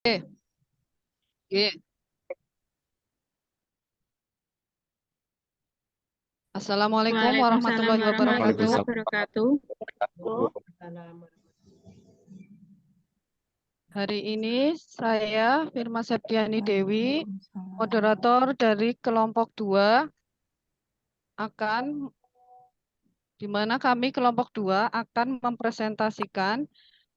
Oke, oke. Assalamualaikum Waalaikumsalam warahmatullahi warahmatullahi wabarakatuh. wabarakatuh. Hari ini saya Firma Septiani Dewi, moderator dari kelompok 2 akan di mana kami kelompok 2 akan mempresentasikan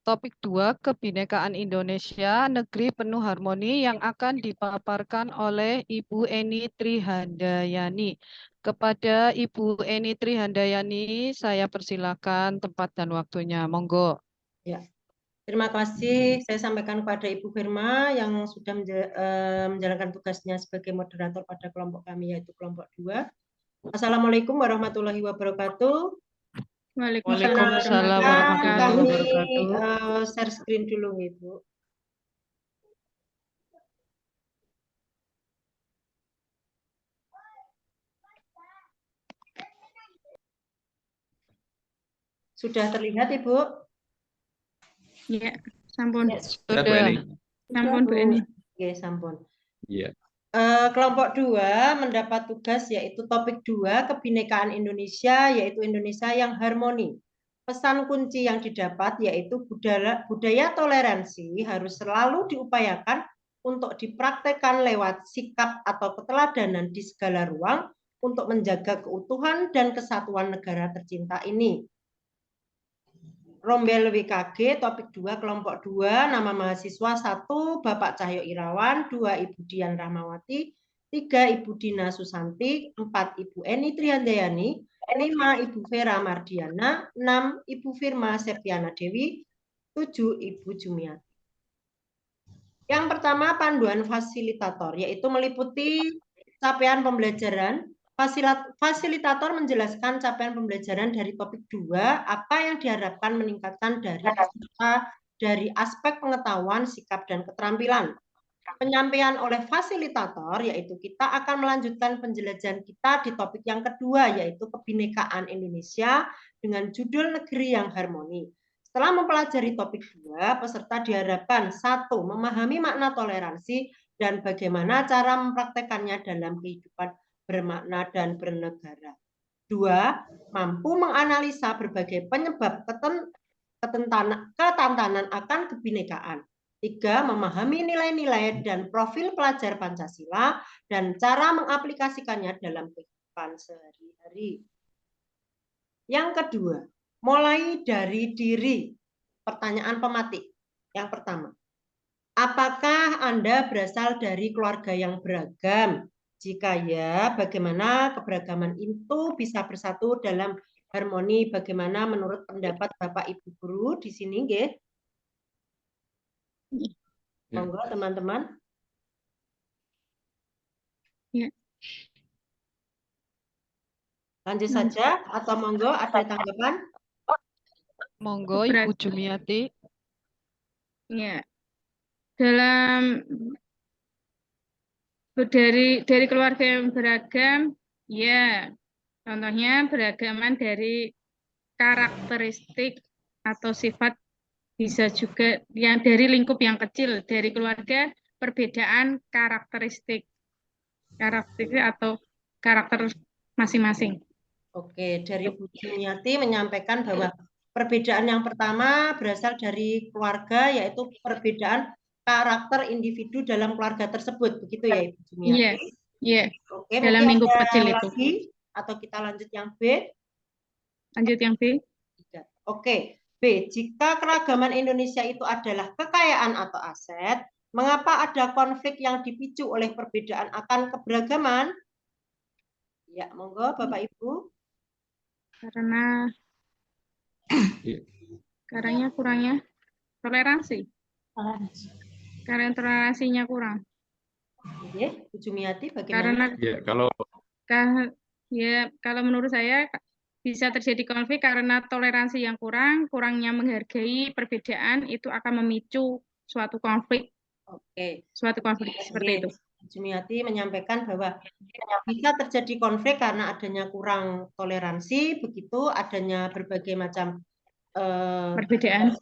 topik 2 Kebinekaan Indonesia Negeri Penuh Harmoni yang akan dipaparkan oleh Ibu Eni Trihandayani. Kepada Ibu Eni Trihandayani, saya persilakan tempat dan waktunya. Monggo. Ya, terima kasih. Saya sampaikan kepada Ibu Firma yang sudah menjalankan tugasnya sebagai moderator pada kelompok kami, yaitu kelompok 2. Assalamualaikum warahmatullahi wabarakatuh. Waalaikumsalam warahmatullahi Kami wabarakatuh. share screen dulu, Ibu. Sudah terlihat, Ibu? Ya, sampun. Sudah. Sampun, Bu Eni. Oke, sampun. Iya. Kelompok 2 mendapat tugas yaitu topik 2 Kebinekaan Indonesia, yaitu Indonesia yang harmoni. Pesan kunci yang didapat yaitu budaya toleransi harus selalu diupayakan untuk dipraktekkan lewat sikap atau keteladanan di segala ruang untuk menjaga keutuhan dan kesatuan negara tercinta ini. Rombel WKG, topik 2, kelompok 2, nama mahasiswa 1, Bapak Cahyo Irawan, 2, Ibu Dian Rahmawati, 3, Ibu Dina Susanti, 4, Ibu Eni Trihandayani, 5, Ibu Vera Mardiana, 6, Ibu Firma Septiana Dewi, 7, Ibu Jumiati. Yang pertama, panduan fasilitator, yaitu meliputi capaian pembelajaran. Fasilitator menjelaskan capaian pembelajaran dari topik 2, apa yang diharapkan meningkatkan dari peserta dari aspek pengetahuan, sikap, dan keterampilan. Penyampaian oleh fasilitator, yaitu kita akan melanjutkan penjelajahan kita di topik yang kedua, yaitu Kebinekaan Indonesia dengan judul Negeri yang Harmoni. Setelah mempelajari topik 2, peserta diharapkan 1. Memahami makna toleransi dan bagaimana cara mempraktekannya dalam kehidupan bermakna dan bernegara. 2. Mampu menganalisa berbagai penyebab ketantanan akan kebinekaan. 3. Memahami nilai-nilai dan profil pelajar Pancasila dan cara mengaplikasikannya dalam kehidupan sehari-hari. Yang kedua, mulai dari diri. Pertanyaan pematik. Yang pertama, apakah Anda berasal dari keluarga yang beragam? Jika ya, bagaimana keberagaman itu bisa bersatu dalam harmoni? Bagaimana menurut pendapat Bapak Ibu Guru di sini, nggih? Monggo teman-teman. Ya. Lanjut saja atau monggo ada tanggapan? Monggo Ibu Jumiati. Ya. Dalam dari keluarga yang beragam, ya. Contohnya beragaman dari karakteristik atau sifat, bisa juga yang dari lingkup yang kecil, dari keluarga perbedaan karakteristik atau karakter masing-masing. Oke, dari Bu Jumiati menyampaikan bahwa perbedaan yang pertama berasal dari keluarga, yaitu perbedaan karakter individu dalam keluarga tersebut, begitu ya Ibu Jumiati? Iya, iya. Oke, Dalam mungkin lingkup ada kecil itu. lagi atau kita lanjut yang B? Lanjut yang B. Oke, B. Jika keragaman Indonesia itu adalah kekayaan atau aset, mengapa ada konflik yang dipicu oleh perbedaan akan keberagaman? Ya, monggo Bapak Ibu. Karena kurangnya toleransi. Karena toleransinya kurang. Oke, Bu Jumiati bagaimana? Kalau menurut saya bisa terjadi konflik karena toleransi yang kurang, kurangnya menghargai perbedaan itu akan memicu suatu konflik. Oke. Suatu konflik seperti itu. Jumiati menyampaikan bahwa bisa terjadi konflik karena adanya kurang toleransi, begitu adanya berbagai macam perbedaan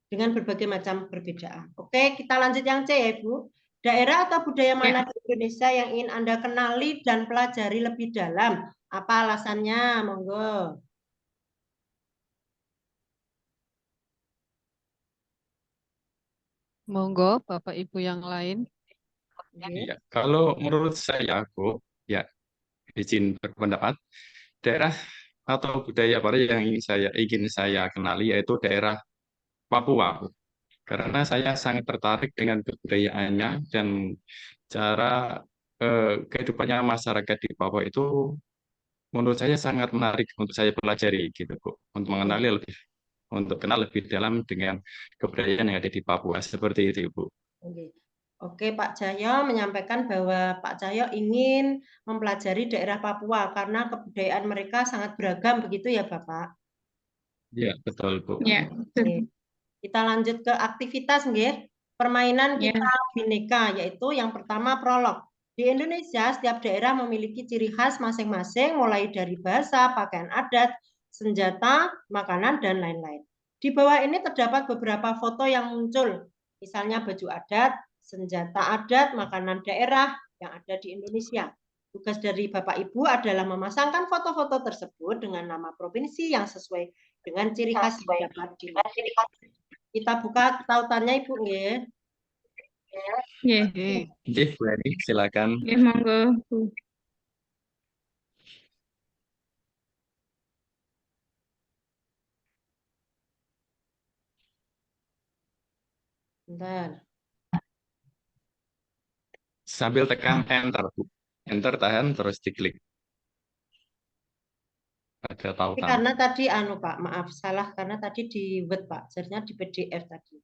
dengan berbagai macam perbedaan. Oke, kita lanjut yang C ya Ibu. Daerah atau budaya mana di Indonesia yang ingin Anda kenali dan pelajari lebih dalam? Apa alasannya? Monggo. Monggo, Bapak Ibu yang lain. Oke. Ya, kalau menurut saya, Bu, ya izin berpendapat, daerah atau budaya baru yang ingin saya kenali yaitu daerah Papua, Bu. Karena saya sangat tertarik dengan kebudayaannya dan cara kehidupannya masyarakat di Papua itu menurut saya sangat menarik untuk saya pelajari gitu, Bu, untuk mengenali lebih, untuk kenal lebih dalam dengan kebudayaan yang ada di Papua seperti itu, Bu. Oke. Oke, Pak Cahyo menyampaikan bahwa Pak Cahyo ingin mempelajari daerah Papua karena kebudayaan mereka sangat beragam, begitu ya, Bapak? Ya, betul, Bu. Ya. Oke. Kita lanjut ke aktivitas, nggih. Permainan Ya. kita bineka, yaitu yang pertama prolog. Di Indonesia, setiap daerah memiliki ciri khas masing-masing, mulai dari bahasa, pakaian adat, senjata, makanan, dan lain-lain. Di bawah ini terdapat beberapa foto yang muncul, misalnya baju adat, senjata adat, makanan daerah yang ada di Indonesia. Tugas dari Bapak Ibu adalah memasangkan foto-foto tersebut dengan nama provinsi yang sesuai dengan ciri khas yang dapat dilihat. Kita buka tautannya Ibu nggih. Ya. Oke, Bu Eni, silakan. Ya, monggo, Bu. Bentar. Sambil tekan enter, Bu. Enter, tahan, terus diklik. Ada Ini tautan. karena tadi Pak, maaf salah karena tadi di Word Pak, sebenarnya di PDF tadi.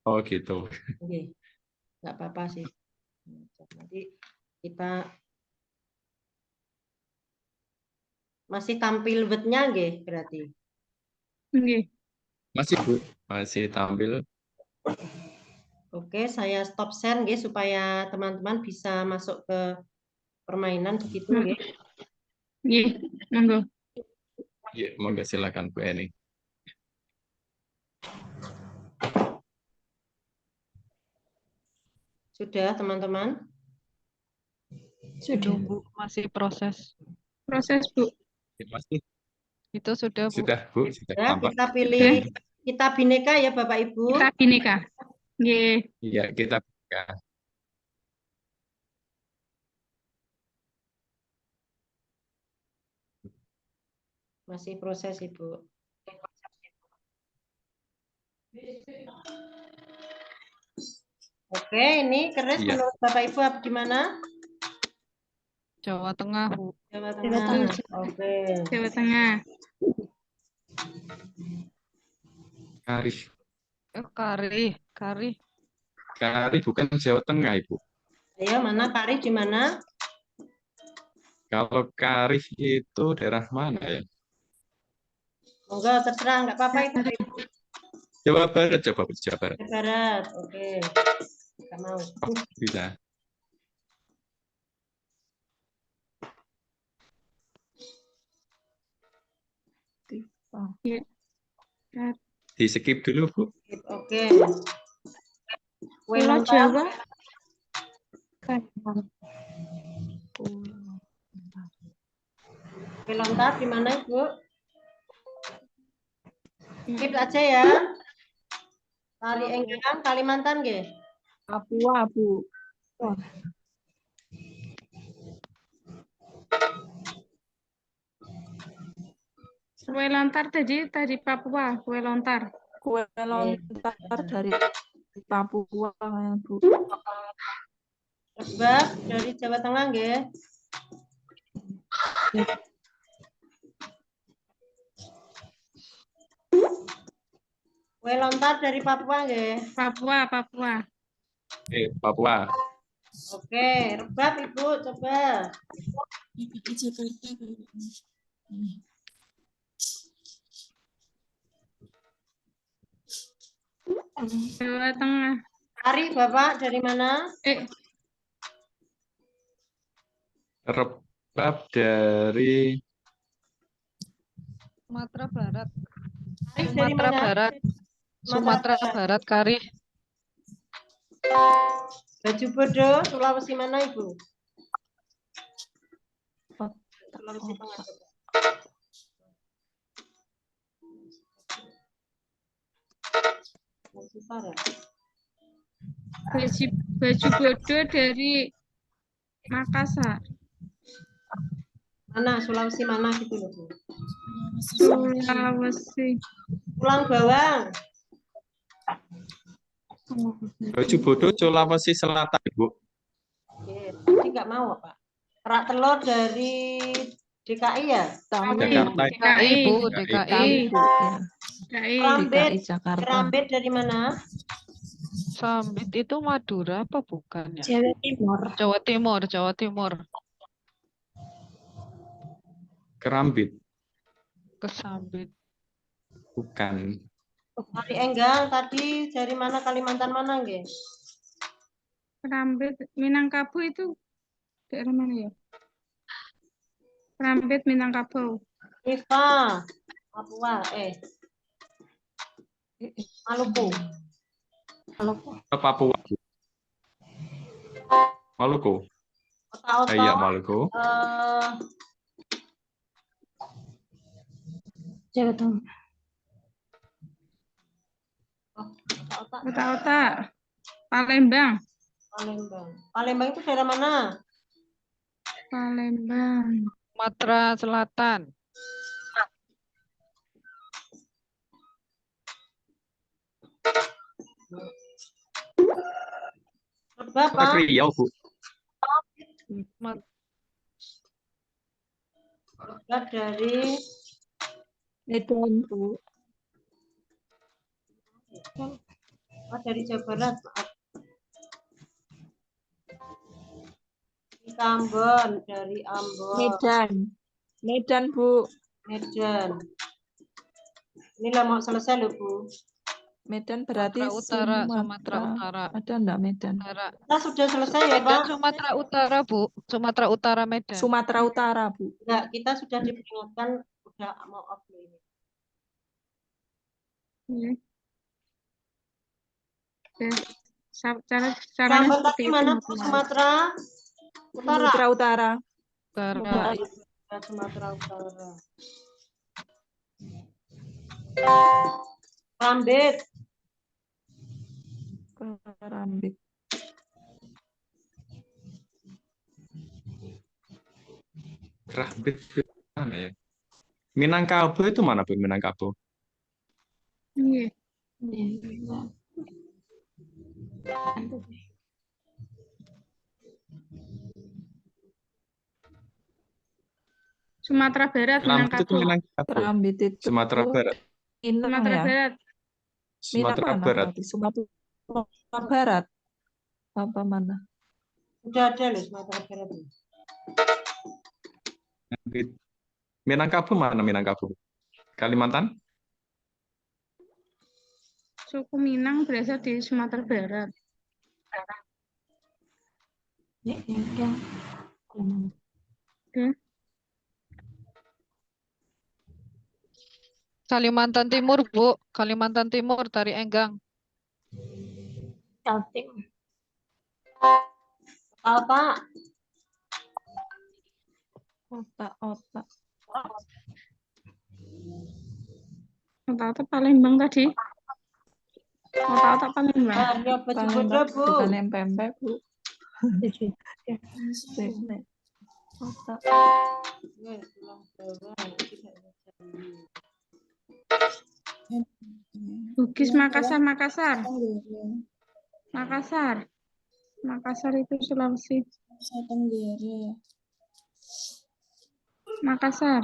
Oh gitu. Oke. Nggak apa-apa sih. Nanti kita masih tampil Word-nya nggih berarti. Oke. Masih, Bu. Masih tampil. Oke, saya stop share nggih supaya teman-teman bisa masuk ke permainan begitu nggih. Iya, monggo. Ya, monggo silakan Bu Eni. Sudah teman-teman? Sudah, Bu. Masih proses. Proses, Bu. Ya, masih. Itu sudah, Bu. Sudah, Bu. Sudah Ya, tampak. kita pilih kita bineka ya Bapak Ibu. Kita bineka. Iya. Iya, kita buka. Masih proses Ibu. Oke, ini keris Iya. menurut Bapak Ibu gimana? Jawa Tengah, Bu. Jawa Tengah. Oke. Jawa Tengah. Kari. Kari. Kari bukan Jawa Tengah, Ibu. Ayo, mana Kari di mana? Kalau Kari itu daerah mana ya? Monggo terserah, nggak apa-apa itu. Jawa Barat, coba Bu, Jawa Barat. Jawa Barat, oke. Nggak mau. Oh, bisa. Iya. Di skip dulu, Bu. Oke. Kue Pulau lontar. Jawa. Kue lontar di mana Ibu? Skip aja ya. Tari Enggang, Kalimantan nggih. Papua, Bu. Kue lontar tadi Papua, kue lontar. Kue lontar dari Papua, Bu. Sebab dari Jawa Tengah nggih. Kue lontar dari Papua nggih. Papua. Oke, Papua. Oke, rebab Ibu coba. Jawa Tengah. Ari Bapak dari mana? Rebab dari Sumatera Barat. Ari dari Sumatera mana? Barat. Sumatera Barat Kari. Baju Bodo, Sulawesi mana Ibu? Sulawesi Tengah. Sulawesi Barat. Baju Bodo dari Makassar. Mana Sulawesi mana gitu loh Bu. Sulawesi. Tulang bawang. Baju bodoh Sulawesi Selatan, Bu. Oke, tadi nggak mau Pak. Kerak telur dari DKI ya? Jakarta. DKI, Bu, DKI. DKI. Bu, ya. DKI. Kerambit. DKI Jakarta. Kerambit dari mana? Sambit itu Madura apa bukan ya? Jawa Timur. Jawa Timur, Jawa Timur. Kerambit, Kesambit. bukan. Hari Enggang tadi dari mana Kalimantan mana nggih? Kerambit Minangkabau itu daerah mana ya? Kerambit Minangkabau. Iva, Papua, Maluku. Papua, Bu. Maluku. Otak-otak. Iya, Maluku. Jawa Tengah. Otak-otak. Otak-otak. Palembang. Palembang. Palembang itu daerah mana? Palembang. Sumatera Selatan. Bapak. Riau, Bu. Dari Medan, Bu. dari Jawa Barat. Maaf. Ambon, dari Ambon. Medan. Medan, Bu. Medan. Ini lah mau selesai loh Bu. Medan berarti Sumatera Utara, Sumatera Utara. Ada enggak Medan? Utara. Kita sudah selesai ya Medan Pak? Sumatera Utara, Bu. Sumatera Utara Medan. Sumatera Utara, Bu. Enggak, kita sudah diperingatkan udah mau off loh ini. Oke. Caranya Rambut seperti tadi itu. mana Bu? Sumatera Utara. Sumatera Utara. Utara. Sumatera Utara. Rambit. Kerambit. Kerambit mana ya? Minangkabau itu mana, Bu? Minangkabau. Iya. Sumatera Barat, Kerambit itu Minangkabau. Minangkabau. Kerambit itu Sumatera Barat. Minang Sumatera ya. Barat. Minang Sumatera mana Barat. berarti? Sumatera Barat. Apa mana? Udah ada loh Sumatera Barat. Minangkabau mana Minangkabau? Kalimantan? Suku Minang berasal di Sumatera Barat. Oke. Kalimantan Timur, Bu. Kalimantan Timur dari Enggang. Kaltim. Pak. Otak-otak. Otak-otak Palembang tadi. Otak-otak Palembang. Ya baju bodoh Palembang Bu. bukan empempe, Bu. Tujuh. Otak. Bugis Makassar, Makassar. Makassar. Makassar itu Sulawesi. Makassar.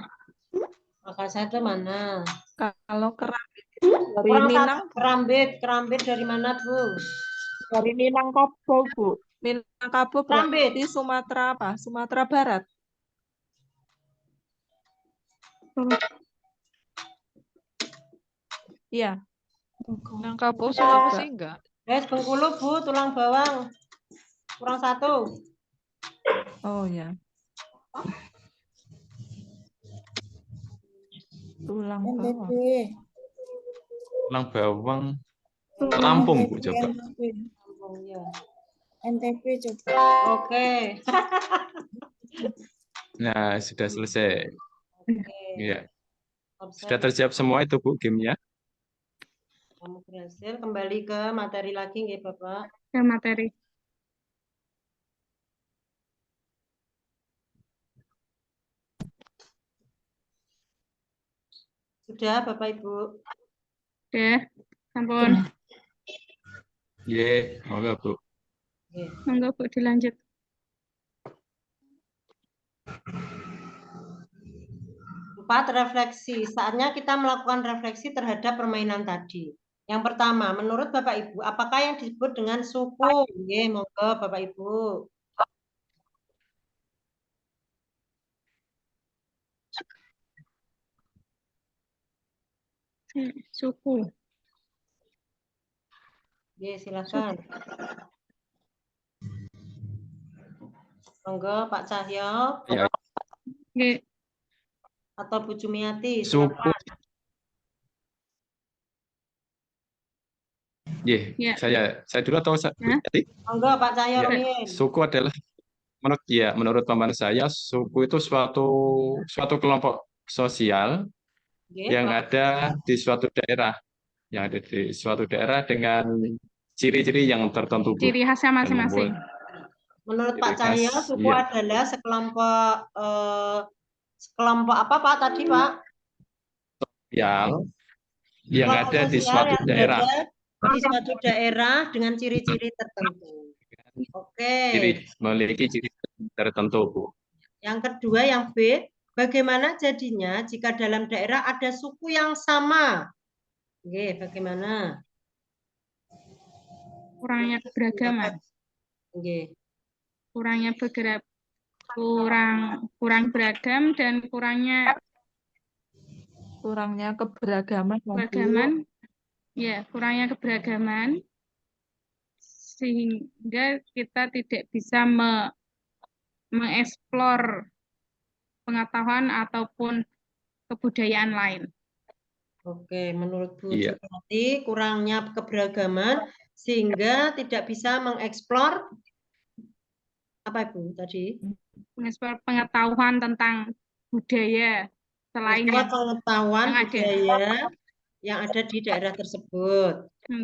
Makassar itu mana? Kalau kerambit itu dari Kurang Minang, satu. Kerambit dari mana Bu? dari Minangkabau, Bu. Minangkabau Kerambit. berarti Sumatera apa? Sumatera Barat. Iya. Minangkabau Sulawesi enggak? Bengkulu Bu, tulang bawang. Kurang satu. Oh ya. Tulang bawang. Tulang bawang Lampung, Bu, coba. Lampung, ya. NTP coba. Oke. Nah, sudah selesai. Oke. Ya, Observe, sudah tersiap semua itu, Bu, gamenya. kamu berhasil. Kembali ke materi lagi, nggih, Bapak. Ke materi. Sudah, Bapak Ibu. Udah, sampun. Ye, monggo, Bu. Oke. Monggo Bu dilanjut. 4, refleksi. Saatnya kita melakukan refleksi terhadap permainan tadi. Yang pertama, menurut Bapak Ibu, apakah yang disebut dengan suku? Nggih, monggo Bapak Ibu. Suku. Nggih, silakan. Monggo Pak Cahyo Ya, Nggih. atau Bu Jumiati, suku. silakan. Ye, Ya. saya dulu atau saya? Hah? Monggo Pak Cahyo Ya, rumiyin. suku adalah menurut pemahaman saya, suku itu suatu kelompok sosial Nggih, yang Pak. ada di suatu daerah, dengan ciri-ciri yang tertentu, Bu. Ciri khasnya Dan masing-masing. Menurut ciri Pak Cahyo, khas, suku iya. adalah sekelompok apa Pak tadi, Pak? Yang Kelompok ada di sosial suatu yang daerah, berada di suatu daerah dengan ciri-ciri tertentu. Oke. memiliki ciri tertentu, Bu. Yang kedua, yang B, bagaimana jadinya jika dalam daerah ada suku yang sama? Oke, bagaimana? Kurangnya keberagaman. Oke. Kurangnya kurang beragam dan kurangnya keberagaman. ya, kurangnya keberagaman sehingga kita tidak bisa mengeksplor pengetahuan ataupun kebudayaan lain. Oke, menurut Bu Iya. Jumiati, kurangnya keberagaman sehingga tidak bisa mengeksplor apa Ibu tadi? Mengeksplor pengetahuan tentang budaya selain Mengeksplor yang pengetahuan ada. budaya yang ada di daerah tersebut.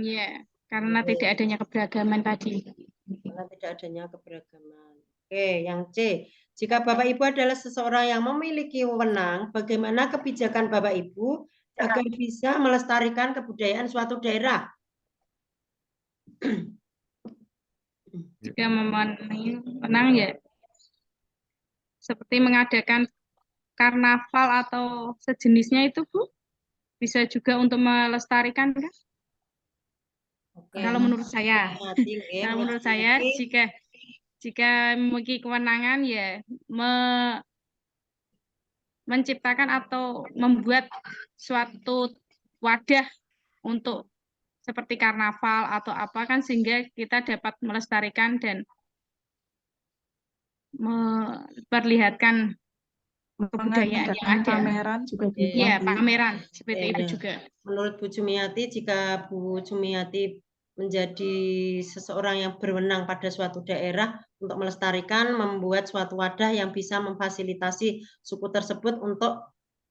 Ya, karena tidak adanya keberagaman tadi. Karena tidak adanya keberagaman. Oke, yang C. Jika Bapak Ibu adalah seseorang yang memiliki wewenang, bagaimana kebijakan Bapak Ibu agar bisa melestarikan kebudayaan suatu daerah? Jika memenuhi wewenang ya seperti mengadakan karnaval atau sejenisnya itu, Bu, bisa juga untuk melestarikan kan? Oke. Kalau menurut saya, Kalau menurut saya jika memiliki kewenangan ya menciptakan atau membuat suatu wadah untuk seperti karnaval atau apa kan sehingga kita dapat melestarikan dan memperlihatkan kebudayaan yang ada. Pameran juga bisa. Iya, pameran seperti itu Ya. juga. Menurut Bu Jumiati, jika Bu Jumiati menjadi seseorang yang berwenang pada suatu daerah untuk melestarikan, membuat suatu wadah yang bisa memfasilitasi suku tersebut untuk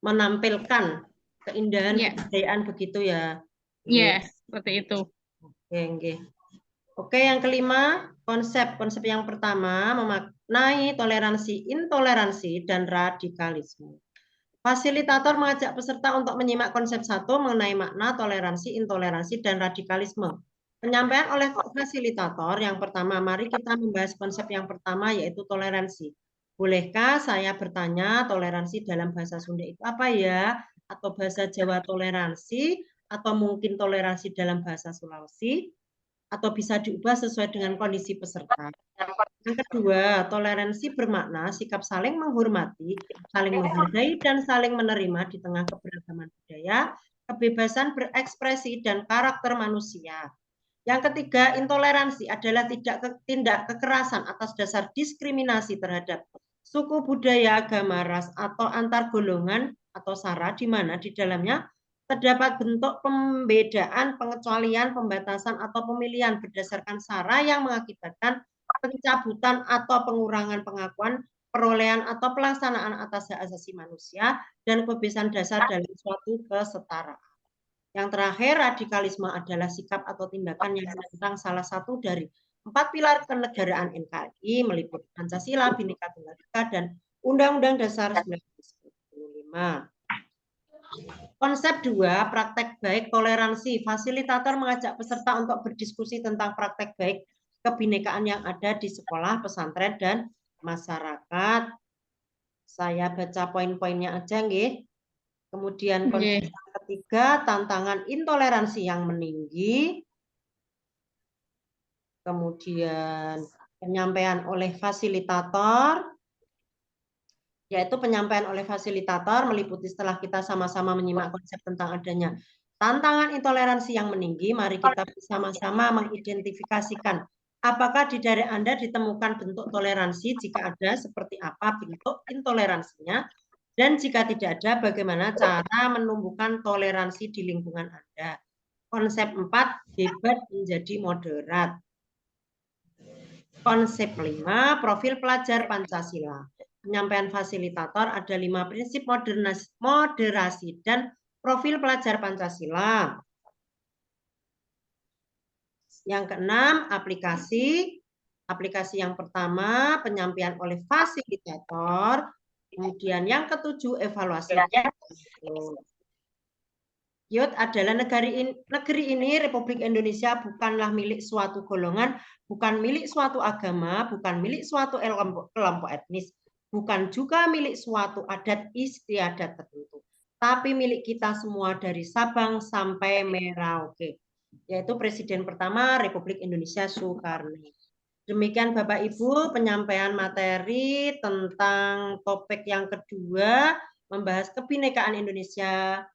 menampilkan keindahan kebudayaan begitu ya. Iya, seperti itu. Oke. Oke, yang kelima, konsep yang pertama memaknai toleransi, intoleransi, dan radikalisme. Fasilitator mengajak peserta untuk menyimak konsep 1 mengenai makna toleransi, intoleransi, dan radikalisme. Penyampaian oleh fasilitator yang pertama, mari kita membahas konsep yang pertama yaitu toleransi. Bolehkah saya bertanya toleransi dalam bahasa Sunda itu apa ya? Atau bahasa Jawa toleransi, atau mungkin toleransi dalam bahasa Sulawesi? Atau bisa diubah sesuai dengan kondisi peserta. Yang kedua, toleransi bermakna sikap saling menghormati, saling menghargai, dan saling menerima di tengah keberagaman budaya, kebebasan berekspresi, dan karakter manusia. Yang ketiga, intoleransi adalah tindak kekerasan atas dasar diskriminasi terhadap suku, budaya, agama, ras, atau antar golongan atau sara, di mana di dalamnya terdapat bentuk pembedaan, pengecualian, pembatasan, atau pemilihan berdasarkan SARA yang mengakibatkan pencabutan atau pengurangan pengakuan, perolehan, atau pelaksanaan atas hak asasi manusia dan kebebasan dasar dalam suatu kesetaraan. Yang terakhir, radikalisme adalah sikap atau tindakan yang menentang salah satu dari 4 pilar kenegaraan NKRI, meliputi Pancasila, Bhinneka Tunggal Ika, dan Undang-Undang Dasar 1945. Konsep 2, praktek baik toleransi. Fasilitator mengajak peserta untuk berdiskusi tentang praktek baik kebinekaan yang ada di sekolah, pesantren, dan masyarakat. Saya baca poin-poinnya aja, nggih. Kemudian konsep yang ketiga, tantangan intoleransi yang meninggi. Kemudian penyampaian oleh fasilitator, yaitu penyampaian oleh fasilitator meliputi setelah kita sama-sama menyimak konsep tentang adanya tantangan intoleransi yang meninggi, mari kita bersama-sama mengidentifikasikan apakah di daerah Anda ditemukan bentuk toleransi, jika ada seperti apa bentuk intoleransinya, dan jika tidak ada bagaimana cara menumbuhkan toleransi di lingkungan Anda. Konsep 4, debat menjadi moderat. Konsep 5, profil pelajar Pancasila. Penyampaian fasilitator ada 5 prinsip moderasi dan profil pelajar Pancasila. Yang keenam, aplikasi. Aplikasi yang pertama, penyampaian oleh fasilitator. Kemudian yang ketujuh, evaluasi. Yud adalah negeri ini, Republik Indonesia, bukanlah milik suatu golongan, bukan milik suatu agama, bukan milik suatu kelompok etnis, bukan juga milik suatu adat istiadat tertentu, tapi milik kita semua dari Sabang sampai Merauke, yaitu Presiden pertama Republik Indonesia Soekarno. Demikian Bapak Ibu penyampaian materi tentang topik yang kedua, membahas kebinekaan Indonesia